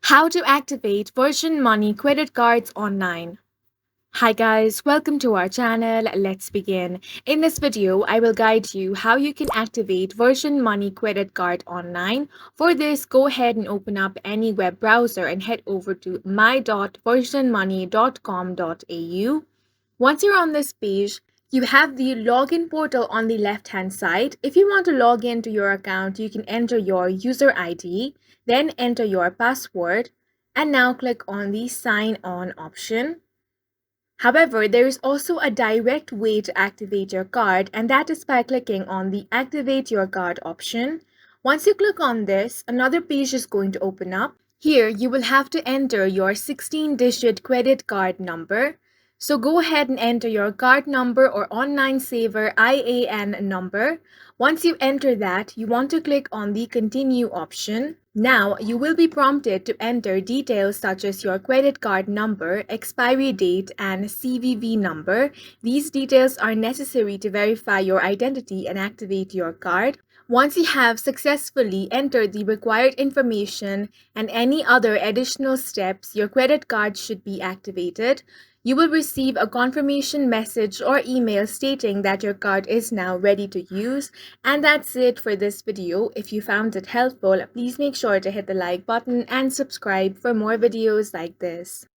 How to activate Virgin Money credit cards online. Hi guys, welcome to our channel. Let's begin. In this video, I will guide you how you can activate Virgin Money credit card online. For this, go ahead and open up any web browser and head over to my.virginmoney.com.au. Once you're on this page, you have the login portal on the left hand side. If you want to log into your account, you can enter your user ID, then enter your password, and now click on the sign on option. However, there is also a direct way to activate your card, and that is by clicking on the Activate Your Card option. Once you click on this, another page is going to open up. Here, you will have to enter your 16-digit credit card number. So go ahead and enter your card number or online saver IAN number. Once you enter that, you want to click on the Continue option. Now, you will be prompted to enter details such as your credit card number, expiry date, and CVV number. These details are necessary to verify your identity and activate your card. Once you have successfully entered the required information and any other additional steps, your credit card should be activated. You will receive a confirmation message or email stating that your card is now ready to use. And that's it for this video. If you found it helpful, please make sure to hit the like button and subscribe for more videos like this.